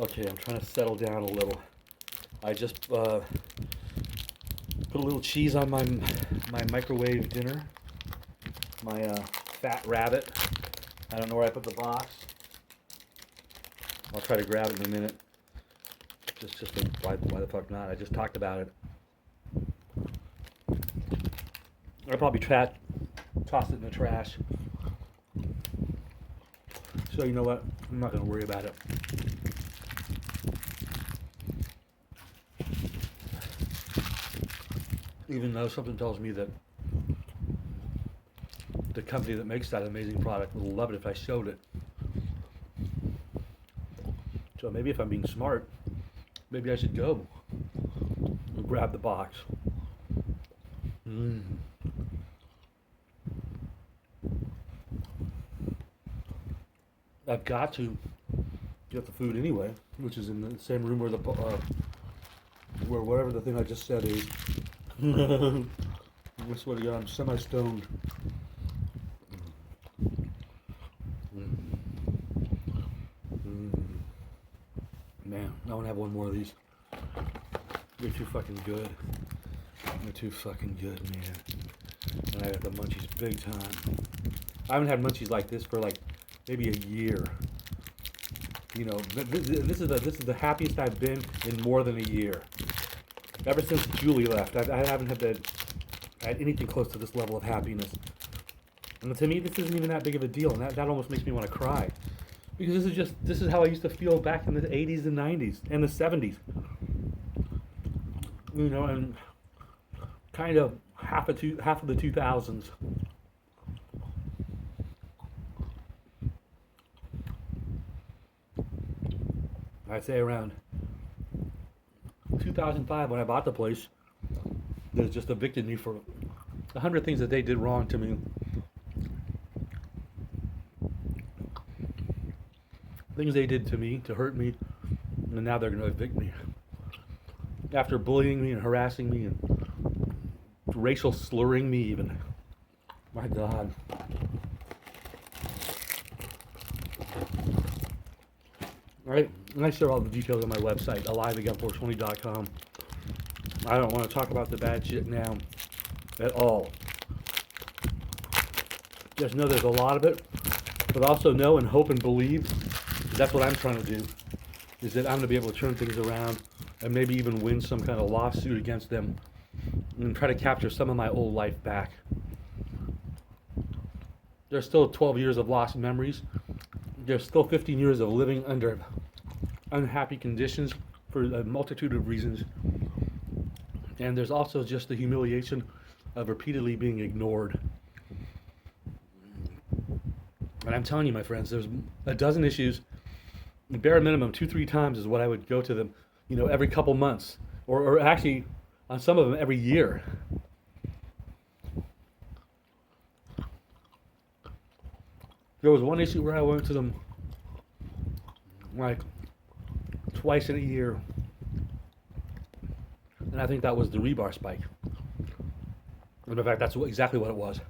Okay, I'm trying to settle down a little. I just put a little cheese on my microwave dinner. My fat rabbit. I don't know where I put the box. I'll try to grab it in a minute. Why the fuck not? I just talked about it. I'll probably toss it in the trash. So you know what? I'm not gonna worry about it. Even though something tells me that the company that makes that amazing product will love it if I showed it. So maybe if I'm being smart, maybe I should go and grab the box. I've got to get the food anyway, which is in the same room where where whatever the thing I just said is. I swear to God, I'm semi-stoned. Man, I want to have one more of these. They're too fucking good. They're too fucking good, man. And I got the munchies big time. I haven't had munchies like this for like maybe a year. You know, this is the happiest I've been in more than a year. Ever since Julie left, I haven't had anything close to this level of happiness. And to me, this isn't even that big of a deal, and that almost makes me want to cry. Because this is how I used to feel back in the 80s and 90s and the 70s. You know, and kind of half of the 2000s. I'd say around 2005 when I bought the place, they just evicted me for 100 things that they did wrong to me. Things they did to me to hurt me, and now they're going to evict me. After bullying me and harassing me and racial slurring me even. My God. Alright, and I share all the details on my website, aliveagain420.com. I don't want to talk about the bad shit now at all. Just know there's a lot of it, but also know and hope and believe that's what I'm trying to do, is that I'm going to be able to turn things around and maybe even win some kind of lawsuit against them and try to capture some of my old life back. There's still 12 years of lost memories. There's still 15 years of living under unhappy conditions for a multitude of reasons. And there's also just the humiliation of repeatedly being ignored. And I'm telling you, my friends, there's a dozen issues. The bare minimum 2-3 times is what I would go to them, you know, every couple months, or actually on some of them every year. There was one issue where I went to them like twice in a year, and I think that was the rebar spike. And in fact, that's exactly what it was.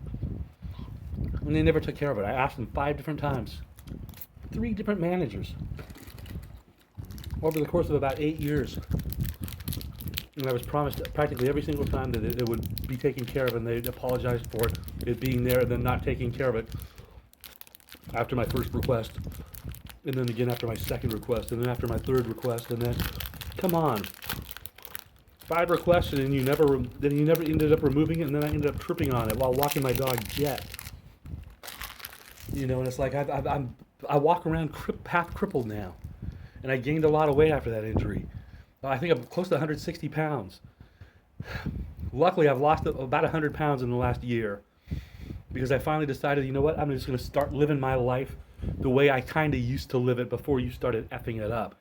And they never took care of it. I asked them 5 different times, 3 different managers, over the course of about 8 years. And I was promised practically every single time that it would be taken care of, and they apologized for it being there and then not taking care of it after my first request, and then again after my second request, and then after my third request, and then, come on, 5 requests, and then you never ended up removing it, and then I ended up tripping on it while walking my dog Jet. You know, and it's like I walk around half crippled now, and I gained a lot of weight after that injury. I think I'm close to 160 pounds. Luckily, I've lost about 100 pounds in the last year, because I finally decided, you know what, I'm just going to start living my life the way I kind of used to live it before you started effing it up.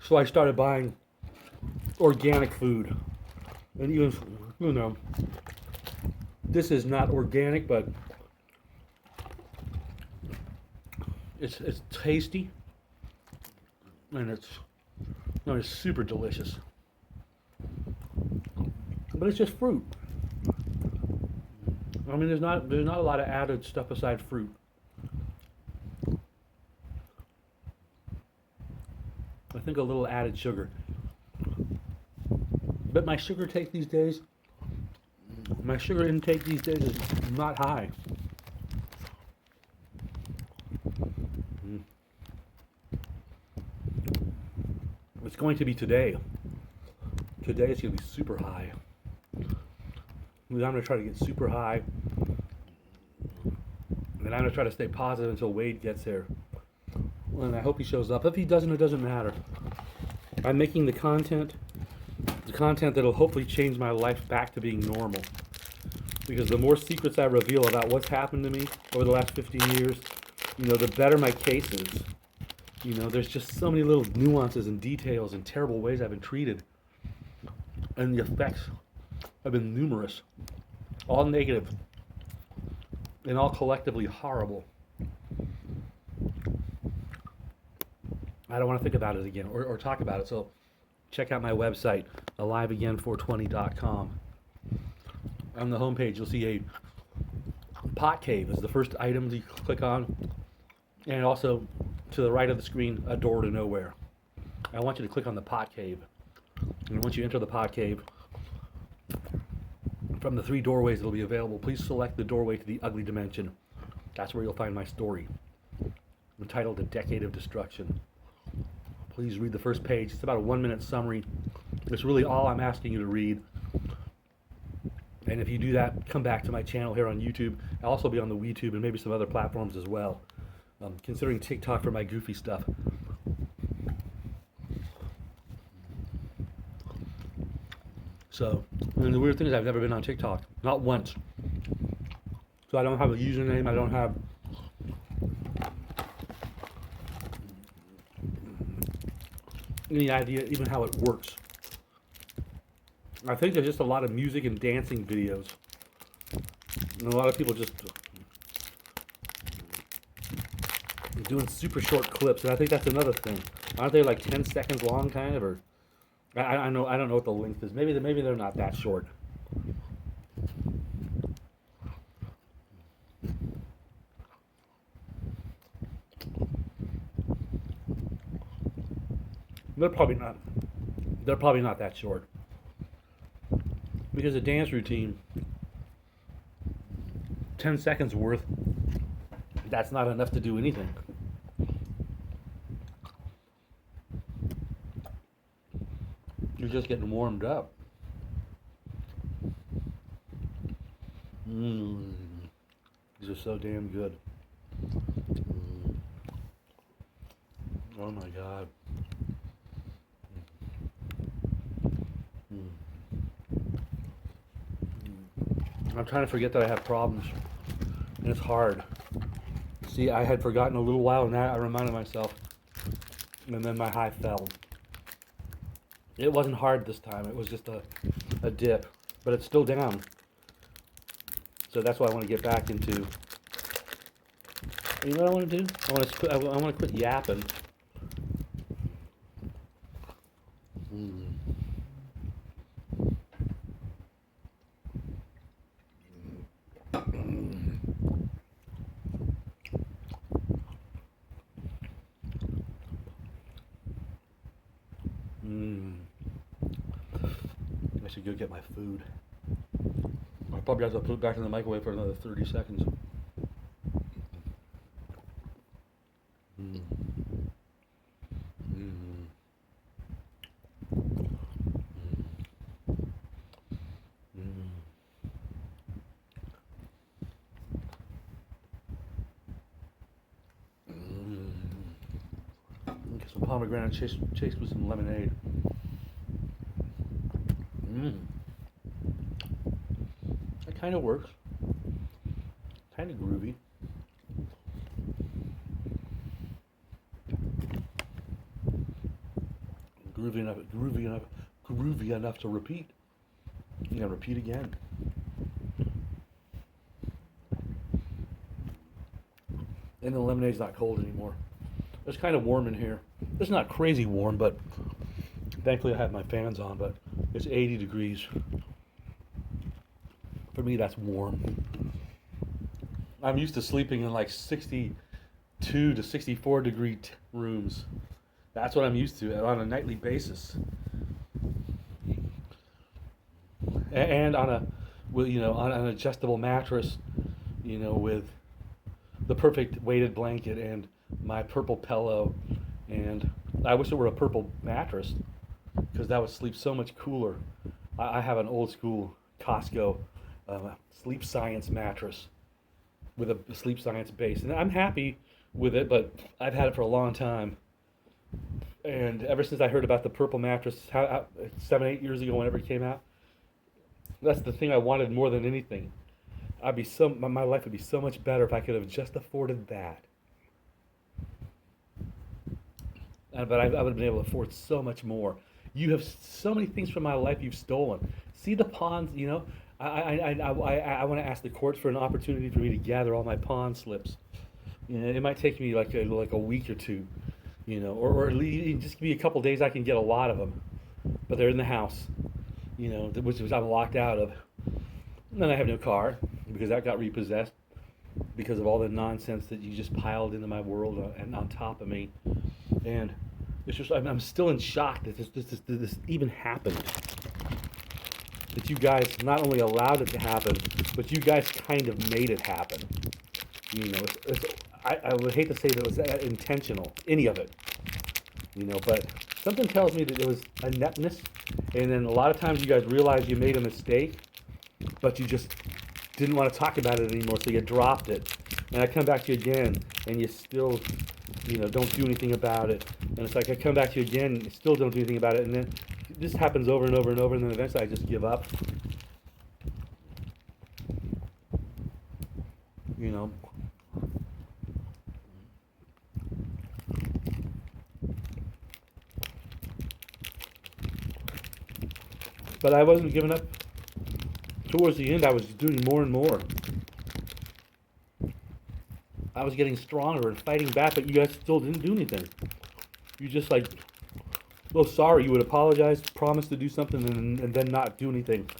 So I started buying organic food. And even, you know, this is not organic, but it's tasty, and it's super delicious. But it's just fruit. I mean, there's not a lot of added stuff aside fruit. I think a little added sugar. But my sugar intake these days is not high. It's going to be today. Today it's going to be super high. I'm going to try to get super high. And I'm going to try to stay positive until Wade gets here. And I hope he shows up. If he doesn't, it doesn't matter. I'm making the content that'll hopefully change my life back to being normal. Because the more secrets I reveal about what's happened to me over the last 15 years, the better my case is. There's just so many little nuances and details and terrible ways I've been treated. And the effects have been numerous. All negative. And all collectively horrible. I don't want to think about it again or talk about it. So check out my website, aliveagain420.com. On the homepage, you'll see a pot cave is the first item you click on. And also, to the right of the screen, a door to nowhere. I want you to click on the pot cave. And once you enter the pot cave, from the 3 doorways that will be available, please select the doorway to the ugly dimension. That's where you'll find my story, entitled A Decade of Destruction. Please read the first page. It's about a 1-minute summary. It's really all I'm asking you to read. And if you do that, come back to my channel here on YouTube. I'll also be on the WeTube and maybe some other platforms as well. Considering TikTok for my goofy stuff. So, and the weird thing is I've never been on TikTok. Not once. So I don't have a username. I don't have any idea even how it works. I think there's just a lot of music and dancing videos. And a lot of people just doing super short clips, and I think that's another thing. Aren't they like 10 seconds long, kind of? Or I don't know what the length is. Maybe they're not that short. They're probably not. They're probably not that short. Because a dance routine, 10 seconds worth, that's not enough to do anything. You're just getting warmed up. These are so damn good. Oh my God. I'm trying to forget that I have problems, and it's hard. See, I had forgotten a little while, and now I reminded myself, and then my high fell. It wasn't hard this time. It was just a dip, but it's still down. So that's what I want to get back into. You know what I want to do? I want to quit yapping. I should go get my food. I probably have to put it back in the microwave for another 30 seconds. Get some pomegranate chased with some lemonade. That kind of works. Kind of groovy. Groovy enough to repeat. Yeah, repeat again. And the lemonade's not cold anymore. It's kind of warm in here. It's not crazy warm, but thankfully I have my fans on, but it's 80 degrees. For me, that's warm. I'm used to sleeping in like 62 to 64 degree rooms. That's what I'm used to on a nightly basis, and on a, on an adjustable mattress, with the perfect weighted blanket and my purple pillow, and I wish it were a purple mattress because that would sleep so much cooler. I have an old school Costco sleep science mattress with a sleep science base, and I'm happy with it, but I've had it for a long time. And ever since I heard about the purple mattress, 7, 8 years ago, whenever it came out, that's the thing I wanted more than anything. My life would be so much better if I could have just afforded that. But I would have been able to afford so much more. You have so many things from my life you've stolen. See the pawns, I want to ask the courts for an opportunity for me to gather all my pawn slips. It might take me like a week or two, or at least just give me a couple days. I can get a lot of them, but they're in the house, which I'm locked out of. And then I have no car because that got repossessed because of all the nonsense that you just piled into my world and on top of me. And it's just I'm still in shock that this even happened. That you guys not only allowed it to happen, but you guys kind of made it happen. I would hate to say that it was intentional, any of it. But something tells me that it was ineptness, and then a lot of times you guys realize you made a mistake, but you just didn't want to talk about it anymore, so you dropped it. And I come back to you again, and you still, don't do anything about it. And it's like I come back to you again, and you still don't do anything about it, and then this happens over and over and over, and then eventually I just give up. But I wasn't giving up. Towards the end, I was doing more and more. I was getting stronger and fighting back, but you guys still didn't do anything. You just well, sorry, you would apologize, promise to do something, and then not do anything.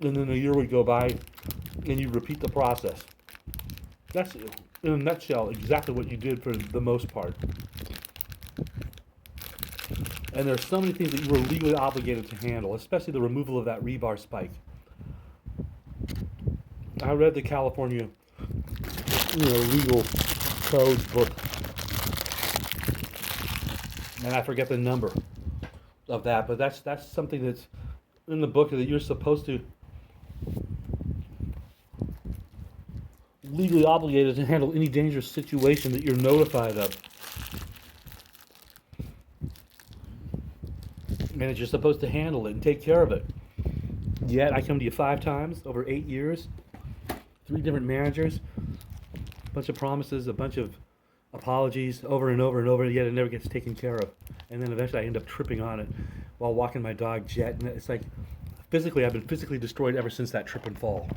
And then a year would go by, and you'd repeat the process. That's, in a nutshell, exactly what you did for the most part. And there's so many things that you were legally obligated to handle, especially the removal of that rebar spike. I read the California, legal code book, and I forget the number of that, but that's something that's in the book that you're supposed to legally obligated to handle any dangerous situation that you're notified of. And that you're supposed to handle it and take care of it. Yet I come to you 5 times over 8 years, 3 different managers, a bunch of promises, a bunch of apologies over and over and over, yet it never gets taken care of. And then eventually I end up tripping on it while walking my dog Jet, and it's like I've been physically destroyed ever since that trip and fall.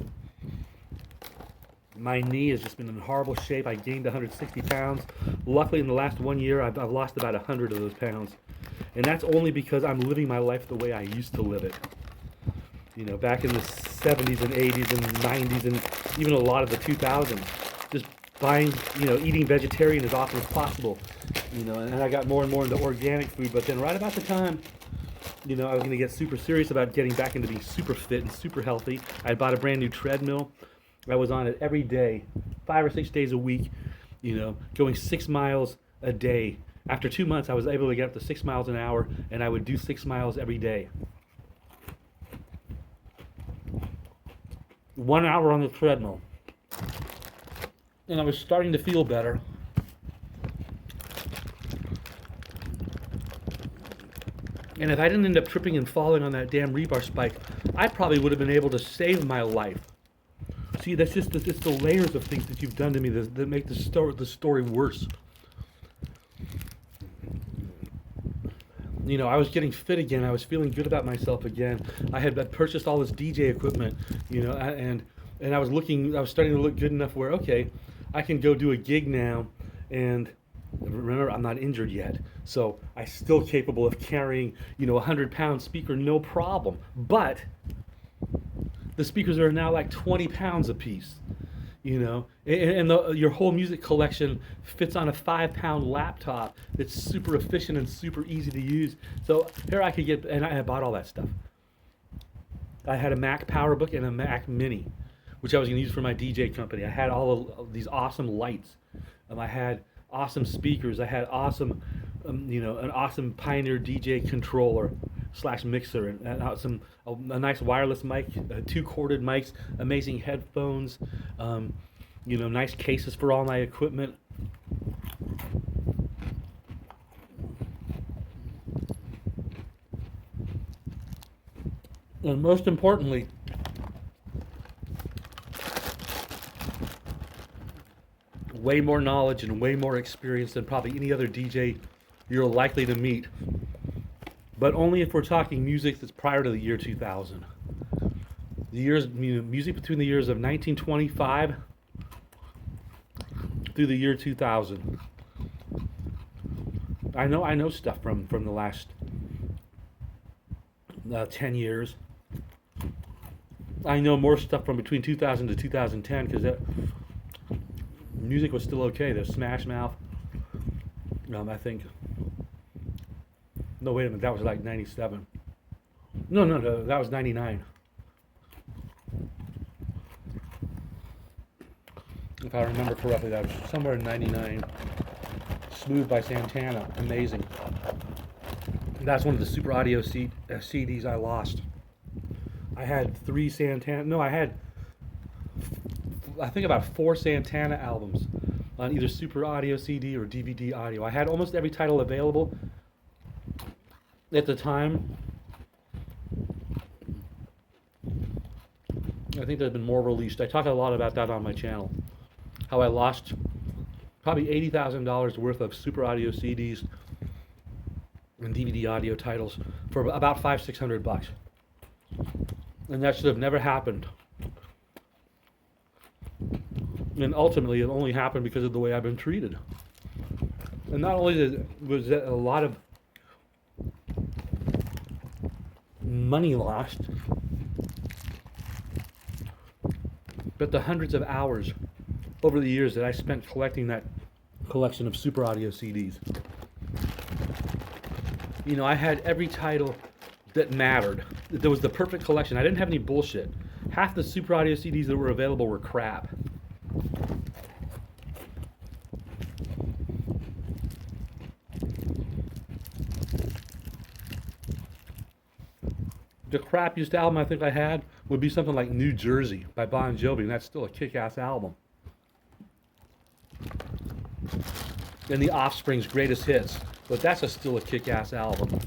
My knee has just been in horrible shape. I gained 160 pounds. Luckily, in the last 1 year, I've lost about 100 of those pounds. And that's only because I'm living my life the way I used to live it. Back in the 70s and 80s and 90s and even a lot of the 2000s. Just buying, eating vegetarian as often as possible. And I got more and more into organic food. But then right about the time, I was going to get super serious about getting back into being super fit and super healthy, I bought a brand new treadmill. I was on it every day, 5 or 6 days a week, going 6 miles a day. After 2 months, I was able to get up to 6 miles an hour, and I would do 6 miles every day. 1 hour on the treadmill. And I was starting to feel better. And if I didn't end up tripping and falling on that damn rebar spike, I probably would have been able to save my life. See, that's just it's the layers of things that you've done to me that make the story worse. I was getting fit again. I was feeling good about myself again. I had purchased all this DJ equipment, and I was starting to look good enough where, okay, I can go do a gig now, and remember, I'm not injured yet, so I'm still capable of carrying, a 100-pound speaker, no problem. But the speakers are now like 20 pounds a piece. you know, and your whole music collection fits on a 5 pound laptop that's super efficient and super easy to use. So here I could get, and I bought all that stuff. I had a Mac PowerBook and a Mac Mini, which I was going to use for my DJ company. I had all of these awesome lights. I had awesome speakers. I had awesome, an awesome Pioneer DJ controller slash mixer, and a nice wireless mic, 2 corded mics, amazing headphones, nice cases for all my equipment. And most importantly, way more knowledge and way more experience than probably any other DJ you're likely to meet. But only if we're talking music that's prior to the year 2000. Music between the years of 1925 through the year 2000. I know stuff from the last 10 years. I know more stuff from between 2000 to 2010 because music was still okay. There's Smash Mouth. I think. No, wait a minute. That was like 97. No. That was 99. If I remember correctly, that was somewhere in 99. Smooth by Santana. Amazing. That's one of the Super Audio CDs I lost. I had 3 Santana. No, I think about 4 Santana albums on either Super Audio CD or DVD audio. I had almost every title available at the time. I think there's been more released. I talk a lot about that on my channel. How I lost probably $80,000 worth of Super Audio CDs and DVD audio titles for about $500-600. And that should have never happened. And ultimately, it only happened because of the way I've been treated. And not only was that a lot of money lost, but the hundreds of hours over the years that I spent collecting that collection of Super Audio CDs. I had every title that mattered. There was the perfect collection. I didn't have any bullshit. Half the Super Audio CDs that were available were crap. The crappiest album I think I had would be something like New Jersey by Bon Jovi, and that's still a kick-ass album. And The Offspring's Greatest Hits, but that's still a kick-ass album.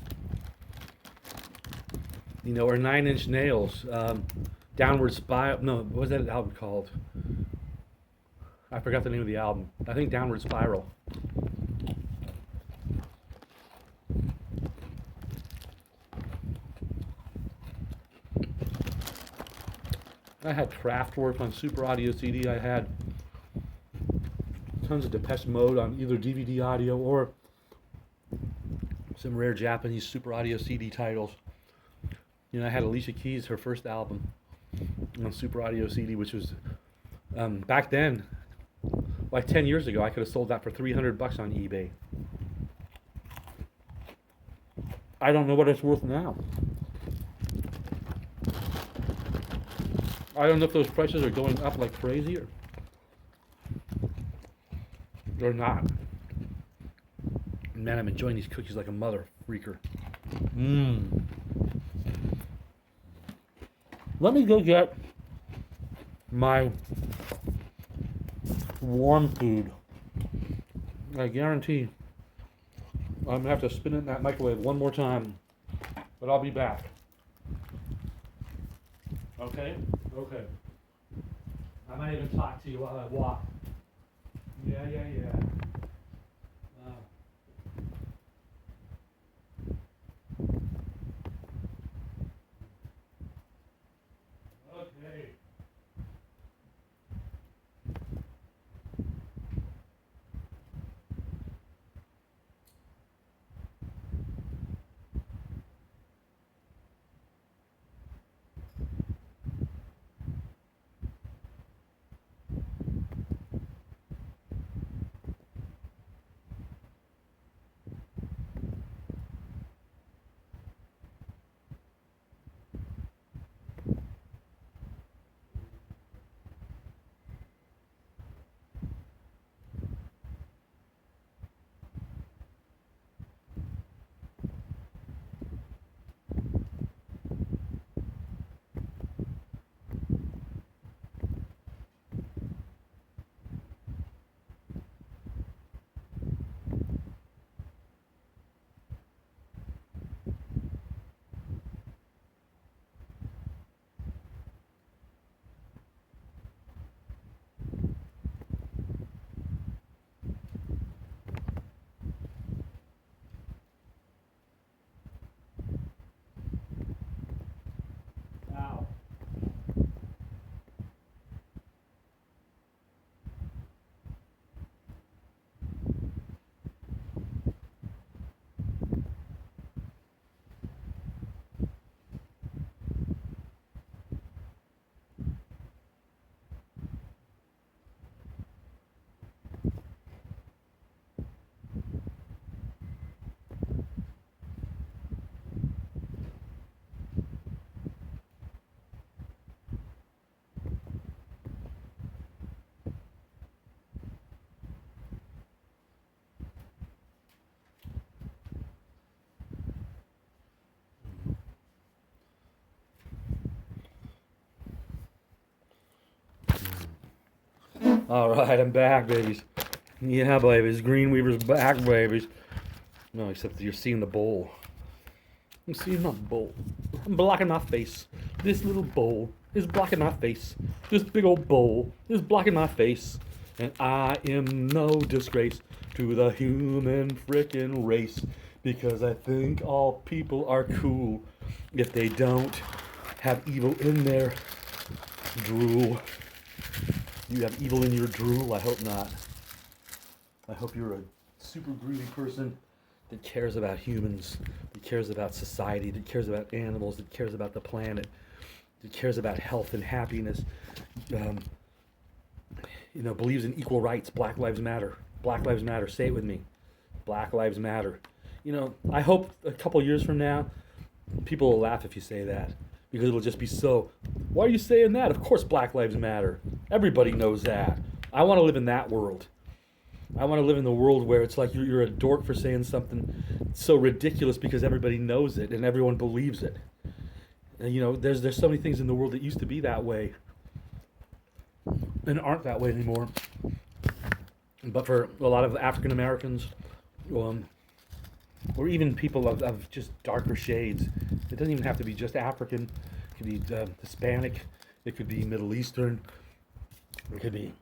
Or Nine Inch Nails, Downward Spiral. No, what was that album called? I forgot the name of the album. I think Downward Spiral. I had Kraftwerk on Super Audio CD. I had tons of Depeche Mode on either DVD audio or some rare Japanese Super Audio CD titles. I had Alicia Keys, her first album, on Super Audio CD, which was, back then, like 10 years ago, I could have sold that for $300 on eBay. I don't know what it's worth now. I don't know if those prices are going up like crazy or not. Man, I'm enjoying these cookies like a mother freaker. Let me go get my warm food. I guarantee I'm going to have to spin it in that microwave one more time, but I'll be back. Okay? Okay. I might even talk to you while I walk. Yeah. Okay. All right, I'm back, babies. Yeah, babies. Green Weaver's back, babies. No, except you're seeing the bowl. I'm seeing my bowl. I'm blocking my face. This little bowl is blocking my face. This big old bowl is blocking my face. And I am no disgrace to the human frickin' race. Because I think all people are cool if they don't have evil in their drool. You have evil in your drool? I hope not. I hope you're a super greedy person that cares about humans, that cares about society, that cares about animals, that cares about the planet, that cares about health and happiness, believes in equal rights. Black Lives Matter. Black Lives Matter. Say it with me. Black Lives Matter. I hope a couple years from now, people will laugh if you say that. Because it'll just be so, why are you saying that? Of course Black Lives Matter. Everybody knows that. I want to live in that world. I want to live in the world where it's like you're a dork for saying something so ridiculous because everybody knows it and everyone believes it. And, there's so many things in the world that used to be that way and aren't that way anymore. But for a lot of African Americans, or even people of just darker shades, it doesn't even have to be just African. It could be Hispanic. It could be Middle Eastern. It could be,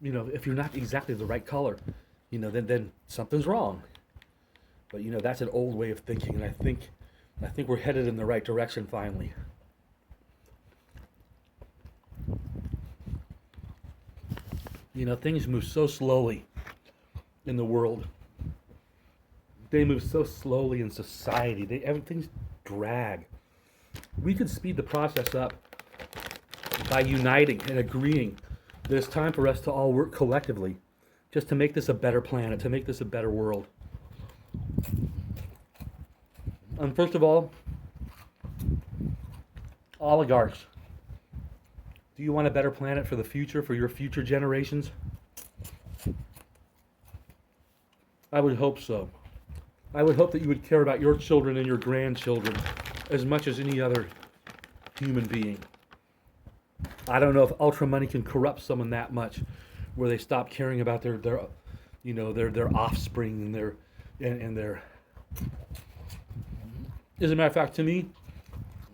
if you're not exactly the right color, then something's wrong. But that's an old way of thinking, and I think we're headed in the right direction finally. Things move so slowly in the world. They move so slowly in society. Everything's drag. We could speed the process up by uniting and agreeing that it's time for us to all work collectively just to make this a better planet, to make this a better world. And first of all, oligarchs. Do you want a better planet for the future, for your future generations? I would hope so. I would hope that you would care about your children and your grandchildren as much as any other human being. I don't know if ultra money can corrupt someone that much, where they stop caring about their offspring and their. As a matter of fact, to me,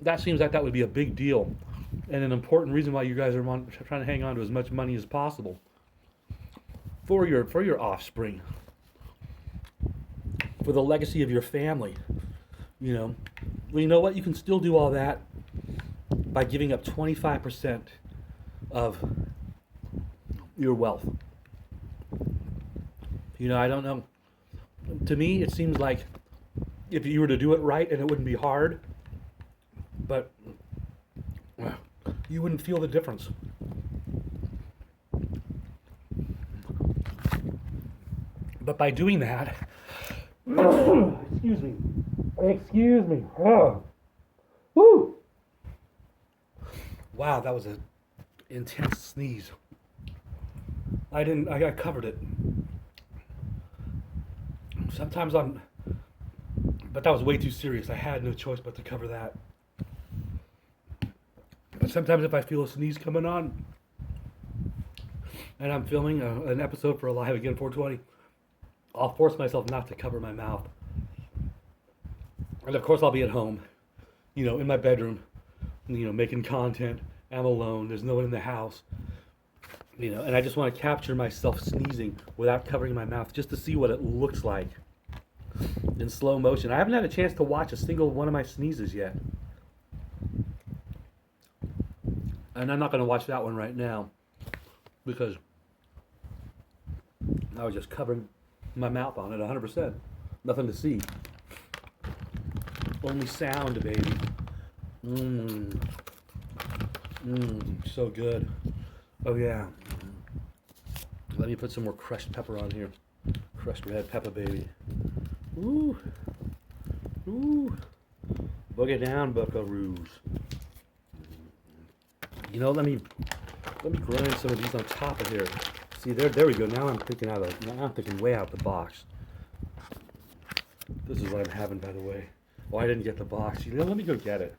that seems like that would be a big deal, and an important reason why you guys are trying to hang on to as much money as possible for your offspring, for the legacy of your family. Well, you know what? You can still do all that by giving up 25% of your wealth. I don't know. To me, it seems like if you were to do it right, and it wouldn't be hard, but you wouldn't feel the difference. But by doing that, excuse me. Oh. Woo! Wow, that was an intense sneeze. I covered it. Sometimes but that was way too serious. I had no choice but to cover that. But sometimes if I feel a sneeze coming on, and I'm filming an episode for Alive Again 420, I'll force myself not to cover my mouth. And of course I'll be at home, in my bedroom, making content. I'm alone. There's no one in the house. And I just want to capture myself sneezing without covering my mouth just to see what it looks like in slow motion. I haven't had a chance to watch a single one of my sneezes yet. And I'm not going to watch that one right now because I was just covering my mouth on it 100%. Nothing to see. Only sound, baby. So good. Oh yeah. Let me put some more crushed pepper on here. Crushed red pepper, baby. Ooh. Ooh. Boogie down, buckaroos. Let me grind some of these on top of here. See, there we go. Now I'm thinking way out the box. This is what I'm having, by the way. Oh, I didn't get the box. Let me go get it.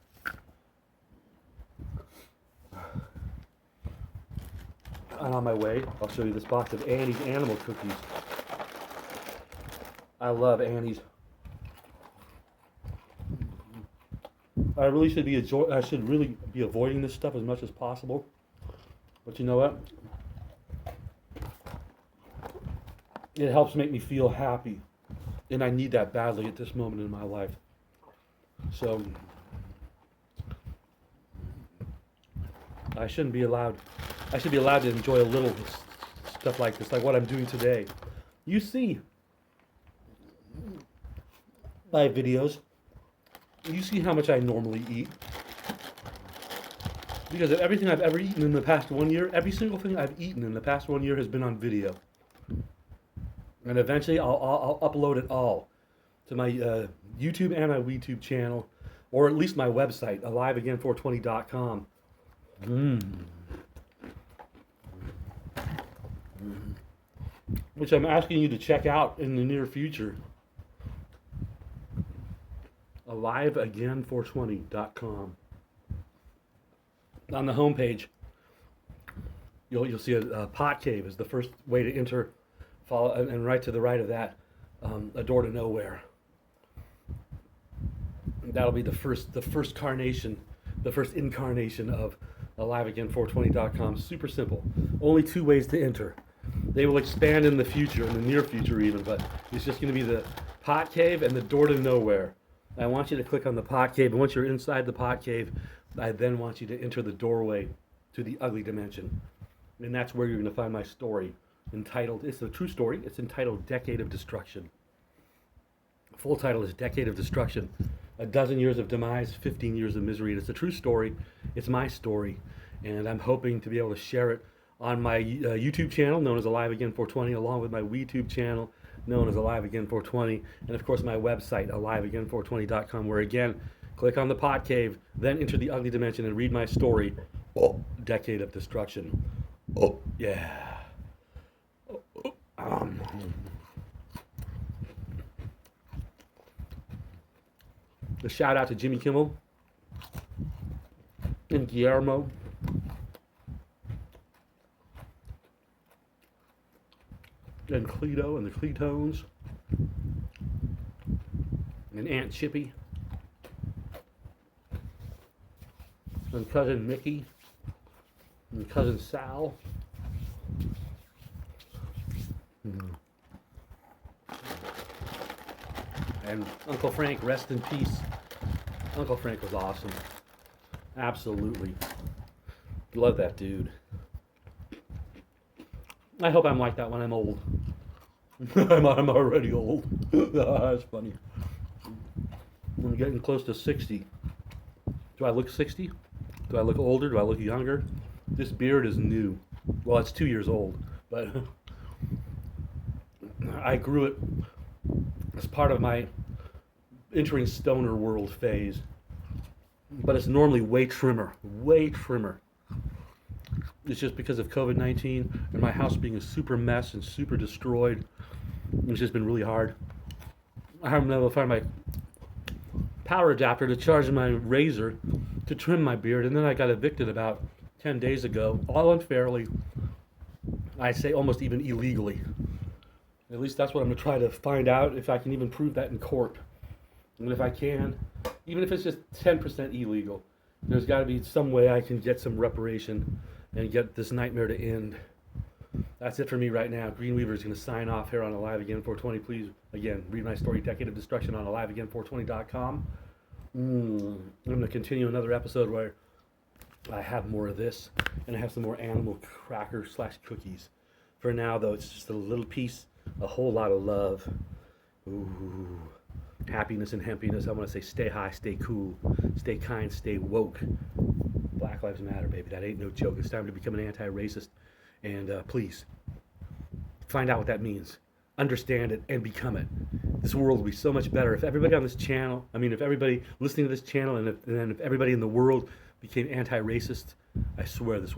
And on my way, I'll show you this box of Annie's animal cookies. I love Annie's. I should really be avoiding this stuff as much as possible. But you know what? It helps make me feel happy. And I need that badly at this moment in my life. So I should be allowed to enjoy a little stuff like this, like what I'm doing today. You see my videos. You see how much I normally eat. Because of everything I've ever eaten in the past 1 year, every single thing I've eaten in the past 1 year has been on video. And eventually I'll upload it all to my YouTube and my WeTube channel, or at least my website, aliveagain420.com. Which I'm asking you to check out in the near future. aliveagain420.com. On the homepage, you'll see a pot cave is the first way to enter. Follow, and right to the right of that, a door to nowhere. That'll be the first incarnation of aliveagain420.com. Super simple. Only 2 ways to enter. They will expand in the future, in the near future even, but it's just going to be the pot cave and the door to nowhere. I want you to click on the pot cave, and once you're inside the pot cave, I then want you to enter the doorway to the ugly dimension. And that's where you're going to find my story. It's a true story. It's entitled Decade of Destruction. The full title is Decade of Destruction. 12 years of demise, 15 years of misery. It's a true story. It's my story. And I'm hoping to be able to share it on my YouTube channel, known as aliveagain420, along with my WeTube channel, known as aliveagain420, and of course my website, aliveagain420.com, where again, click on the pot cave, then enter the ugly dimension and read my story, Decade of Destruction. Oh, yeah. A shout out to Jimmy Kimmel and Guillermo and Cleto and the Cletones and Aunt Chippy and Cousin Mickey and Cousin Sal. And Uncle Frank, rest in peace. Uncle Frank was awesome. Absolutely. Love that dude. I hope I'm like that when I'm old. I'm already old. That's funny. I'm getting close to 60. Do I look 60? Do I look older? Do I look younger? This beard is new. Well, it's 2 years old, but I grew it as part of my entering stoner world phase. But it's normally way trimmer. It's just because of COVID-19 and my house being a super mess and super destroyed. It's just been really hard. I haven't been able to find my power adapter to charge my razor to trim my beard, and then I got evicted about 10 days ago, all unfairly. I say almost even illegally. At least that's what I'm going to try to find out, if I can even prove that in court. And if I can, even if it's just 10% illegal, there's got to be some way I can get some reparation and get this nightmare to end. That's it for me right now. Greenweaver is going to sign off here on Alive Again 420. Please, again, read my story, Decade of Destruction, on aliveagain420.com. I'm going to continue another episode where I have more of this, and I have some more animal crackers / cookies. For now, though, it's just a little piece, a whole lot of love. Ooh. Happiness and happiness. I want to say stay high, stay cool, stay kind, stay woke. Black Lives Matter, baby. That ain't no joke. It's time to become an anti-racist. And please, find out what that means. Understand it and become it. This world will be so much better if everybody on this channel, if everybody listening to this channel and if everybody in the world became anti-racist, I swear this world